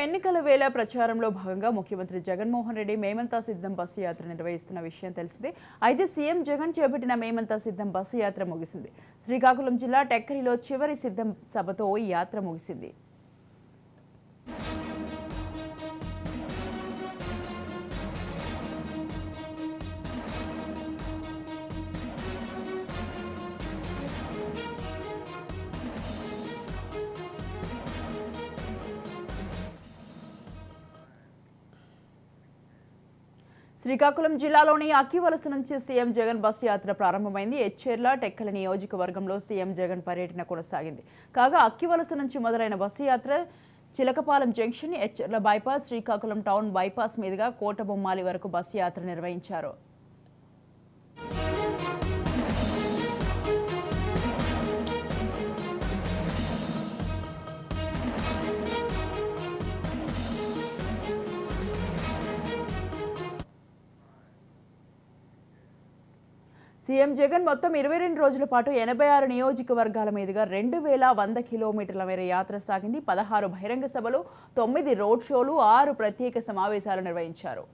ఎన్నికల వేళ ప్రచారంలో భాగంగా ముఖ్యమంత్రి జగన్మోహన్ రెడ్డి మేమంతా సిద్ధం బస్సు యాత్ర నిర్వహిస్తున్న విషయం తెలిసిందే. అయితే సీఎం జగన్ చేపట్టిన మేమంతా సిద్ధం బస్సు యాత్ర ముగిసింది. శ్రీకాకుళం జిల్లా టెక్కలిలో చివరి సిద్ధం సభతో ఈ యాత్ర ముగిసింది. శ్రీకాకుళం జిల్లాలోని అక్కివలస నుంచి సీఎం జగన్ బస్సు యాత్ర ప్రారంభమైంది. ఎచ్చెర్ల టెక్కలి నియోజకవర్గంలో సీఎం జగన్ పర్యటన కొనసాగింది. కాగా అక్కివలస నుంచి మొదలైన బస్సు యాత్ర Chilakapalem junction, Etcherla bypass, Srikakulam town bypass మీదుగా కోటబొమ్మాలి వరకు బస్సు యాత్ర నిర్వహించారు. సీఎం జగన్ మొత్తం 22 రోజుల పాటు 86 నియోజకవర్గాల మీదుగా 2100 కిలోమీటర్ల మేర యాత్ర సాగింది. 16 బహిరంగ సభలు, 9 రోడ్ షోలు, 6 ప్రత్యేక సమావేశాలు నిర్వహించారు.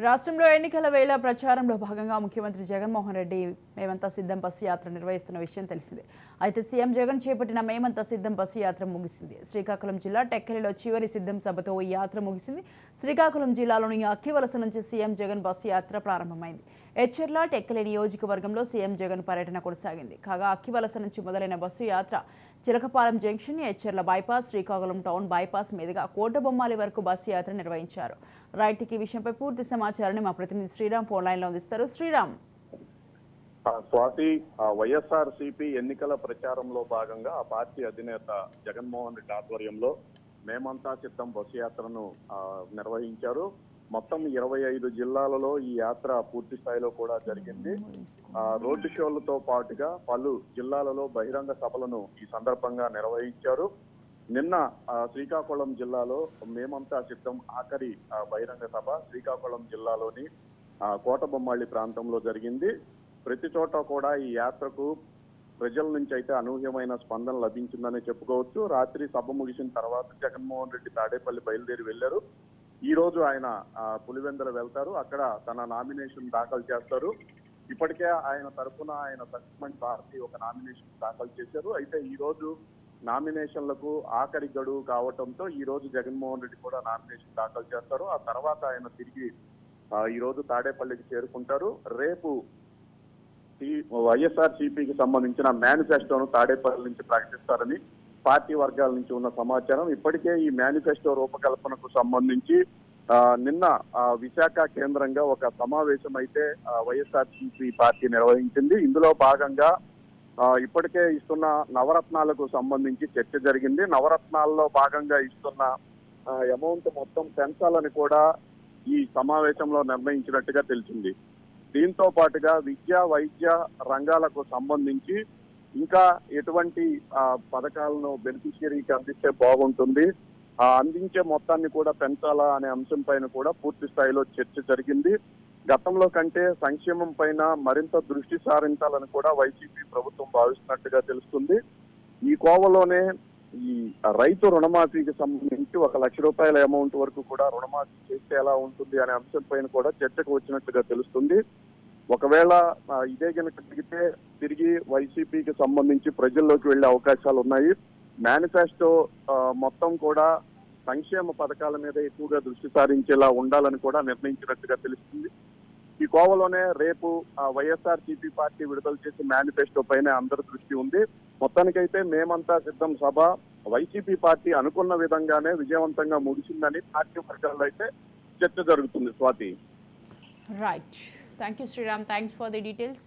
రాష్ట్రంలో ఎన్నికల వేళ ప్రచారంలో భాగంగా ముఖ్యమంత్రి జగన్మోహన్ రెడ్డి మేమంతా సిద్ధం బస్సు యాత్ర నిర్వహిస్తున్న విషయం తెలిసిందే. అయితే సీఎం జగన్ చేపట్టిన మేమంతా సిద్ధం బస్సు యాత్ర ముగిసింది. శ్రీకాకుళం జిల్లా టెక్కలిలో చివరి సిద్ధం సభతో ఈ యాత్ర ముగిసింది. శ్రీకాకుళం జిల్లాలోని అక్కివలస నుంచి సీఎం జగన్ బస్సు యాత్ర ప్రారంభమైంది. ఎచ్చెర్ల టెక్కలి నియోజకవర్గంలో సీఎం జగన్ పర్యటన కొనసాగింది. కాగా అక్కివలస నుంచి మొదలైన బస్సు యాత్ర Chilakapalem junction, Etcherla bypass, Srikakulam town bypass మీదుగా కోటబొమ్మాలి వరకు బస్సు యాత్ర నిర్వహించారు. రైట్ ఈ విషయంపై పూర్తి సమాచారాన్ని మా ప్రతినిధి శ్రీరామ్ ఫోన్ లైన్ లో అందిస్తారు. శ్రీరామ్. స్వాతి, వైఎస్ఆర్సీపీ ఎన్నికల ప్రచారంలో భాగంగా ఆ పార్టీ అధినేత జగన్మోహన్ రెడ్డి ఆధ్వర్యంలో మేమంతా సిద్ధం బస్సు యాత్రను నిర్వహించారు. మొత్తం 25 జిల్లాలలో ఈ యాత్ర పూర్తి స్థాయిలో కూడా జరిగింది. రోడ్డు షోలతో పాటుగా పలు జిల్లాలలో బహిరంగ సభలను ఈ సందర్భంగా నిర్వహించారు. నిన్న శ్రీకాకుళం జిల్లాలో మేమంతా సిద్ధం ఆఖరి బహిరంగ సభ శ్రీకాకుళం జిల్లాలోని కోటబొమ్మాళి ప్రాంతంలో జరిగింది. ప్రతి చోట కూడా ఈ యాత్రకు ప్రజల నుంచి అయితే అనూహ్యమైన స్పందన లభించిందని చెప్పుకోవచ్చు. రాత్రి సభ ముగిసిన తర్వాత జగన్మోహన్ రెడ్డి తాడేపల్లి బయలుదేరి వెళ్లారు. ఈ రోజు ఆయన పులివెందుల వెళ్తారు. అక్కడ తన నామినేషన్ దాఖలు చేస్తారు. ఇప్పటికే ఆయన తరఫున ఆయన సస్పెండ్ పార్టీ ఒక నామినేషన్ దాఖలు చేశారు. అయితే ఈ రోజు నామినేషన్లకు ఆఖరి గడువు కావడంతో ఈ రోజు జగన్మోహన్ రెడ్డి కూడా నామినేషన్ దాఖలు చేస్తారు. ఆ తర్వాత ఆయన తిరిగి ఈ రోజు తాడేపల్లికి చేరుకుంటారు. రేపు వైఎస్ఆర్సీపీకి సంబంధించిన మేనిఫెస్టోను తాడేపల్లి నుంచి ప్రకటిస్తారని పార్టీ వర్గాల నుంచి ఉన్న సమాచారం. ఇప్పటికే ఈ మేనిఫెస్టో రూపకల్పనకు సంబంధించి నిన్న విశాఖ కేంద్రంగా ఒక సమావేశం అయితే వైఎస్ఆర్సీపీ పార్టీ నిర్వహించింది. ఇందులో భాగంగా ఇప్పటికే ఇస్తున్న నవరత్నాలకు సంబంధించి చర్చ జరిగింది. నవరత్నాల్లో భాగంగా ఇస్తున్న అమౌంట్ మొత్తం పెంచాలని కూడా ఈ సమావేశంలో నిర్ణయించినట్టుగా తెలిసింది. దీంతో పాటుగా విద్య, వైద్య రంగాలకు సంబంధించి ఇంకా ఎటువంటి పథకాలను బెనిఫిషియరీకి అందిస్తే బాగుంటుంది, అందించే మొత్తాన్ని కూడా పెంచాలా అనే అంశం పైన కూడా పూర్తి స్థాయిలో చర్చ జరిగింది. గతంలో కంటే సంక్షేమం పైన మరింత దృష్టి సారించాలని కూడా వైసీపీ ప్రభుత్వం భావిస్తున్నట్టుగా తెలుస్తుంది. ఈ కోవలోనే ఈ రైతు రుణమాఫీకి సంబంధించి 1 లక్ష రూపాయల అమౌంట్ వరకు కూడా రుణమాఫీ చేస్తే ఎలా ఉంటుంది అనే అంశం పైన కూడా చర్చకు వచ్చినట్టుగా తెలుస్తుంది. ఒకవేళ ఇదే కనుక జరిగితే తిరిగి వైసీపీకి సంబంధించి ప్రజల్లోకి వెళ్లే అవకాశాలు ఉన్నాయి. మేనిఫెస్టో మొత్తం కూడా సంక్షేమ పథకాల మీద ఎక్కువగా దృష్టి సారించేలా ఉండాలని కూడా నిర్ణయించినట్టుగా తెలుస్తుంది. ఈ కోవలోనే రేపు వైఎస్ఆర్సీపీ పార్టీ విడుదల చేసే మేనిఫెస్టో పైన అందరి దృష్టి ఉంది. మొత్తానికైతే మేమంతా సిద్ధం సభ వైసీపీ పార్టీ అనుకున్న విధంగానే విజయవంతంగా ముగిసిందని పార్టీ వర్గాల్లో అయితే చర్చ జరుగుతుంది. Swathi. Right. Thank you Sriram. Thanks for the details.